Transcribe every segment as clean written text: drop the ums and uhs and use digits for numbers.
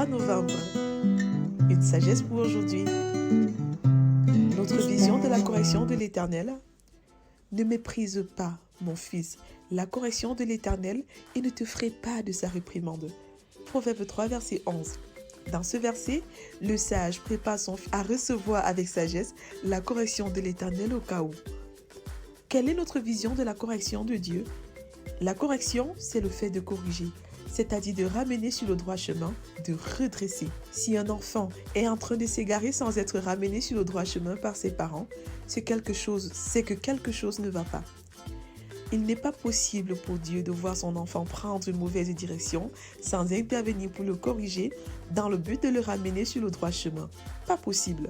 3 novembre. Une sagesse pour aujourd'hui. Notre vision de la correction de l'Éternel. Ne méprise pas, mon fils, la correction de l'Éternel et ne te ferai pas de sa réprimande. Proverbe 3, verset 11. Dans ce verset, le sage prépare son fils à recevoir avec sagesse la correction de l'Éternel au cas où. Quelle est notre vision de la correction de Dieu? La correction, c'est le fait de corriger, c'est-à-dire de ramener sur le droit chemin, de redresser. Si un enfant est en train de s'égarer sans être ramené sur le droit chemin par ses parents, c'est que quelque chose ne va pas. Il n'est pas possible pour Dieu de voir son enfant prendre une mauvaise direction sans intervenir pour le corriger dans le but de le ramener sur le droit chemin. Pas possible.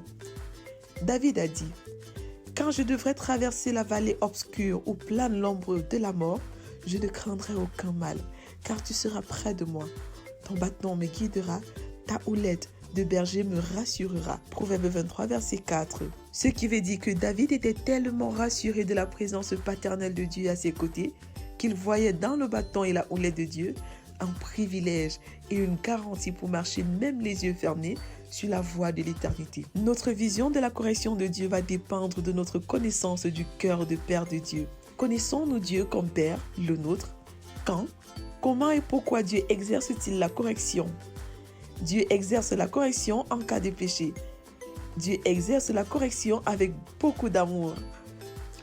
David a dit: « Quand je devrais traverser la vallée obscure où plane l'ombre de la mort, je ne craindrai aucun mal, car tu seras près de moi. Ton bâton me guidera, ta houlette de berger me rassurera. » Proverbe 23, verset 4. Ce qui veut dire que David était tellement rassuré de la présence paternelle de Dieu à ses côtés qu'il voyait dans le bâton et la houlette de Dieu un privilège et une garantie pour marcher même les yeux fermés sur la voie de l'éternité. Notre vision de la correction de Dieu va dépendre de notre connaissance du cœur de Père de Dieu. Connaissons-nous Dieu comme Père, le nôtre? Quand? Comment et pourquoi Dieu exerce-t-il la correction? Dieu exerce la correction en cas de péché. Dieu exerce la correction avec beaucoup d'amour.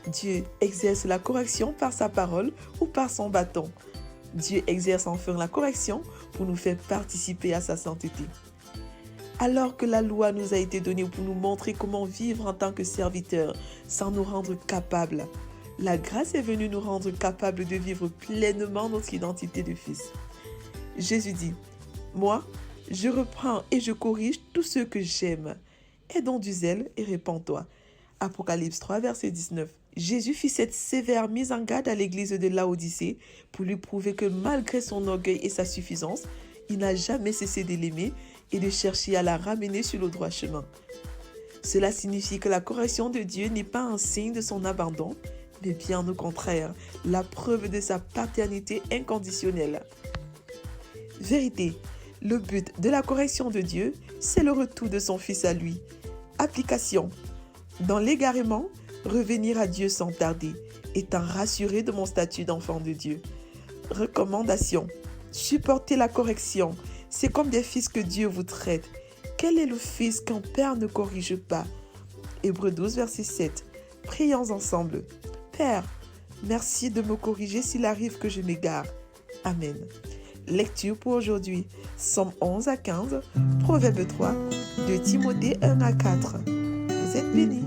Dieu exerce la correction par sa parole ou par son bâton. Dieu exerce enfin la correction pour nous faire participer à sa sainteté. Alors que la loi nous a été donnée pour nous montrer comment vivre en tant que serviteurs sans nous rendre capables, la grâce est venue nous rendre capables de vivre pleinement notre identité de fils. Jésus dit: « Moi, je reprends et je corrige tous ceux que j'aime. Aie donc du zèle et répands-toi. » Apocalypse 3, verset 19. Jésus fit cette sévère mise en garde à l'église de Laodicée pour lui prouver que malgré son orgueil et sa suffisance, il n'a jamais cessé de l'aimer et de chercher à la ramener sur le droit chemin. Cela signifie que la correction de Dieu n'est pas un signe de son abandon, mais bien au contraire, la preuve de sa paternité inconditionnelle. Vérité, le but de la correction de Dieu, c'est le retour de son Fils à lui. Application. Dans l'égarement, revenir à Dieu sans tarder, étant rassuré de mon statut d'enfant de Dieu. Recommandation. Supporter la correction. C'est comme des fils que Dieu vous traite. Quel est le fils qu'un père ne corrige pas? Hébreux 12, verset 7. Prions ensemble. Père, merci de me corriger s'il arrive que je m'égare. Amen. Lecture pour aujourd'hui. Somme 11 à 15, Proverbe 3, 2 Timothée 1 à 4. Vous êtes bénis.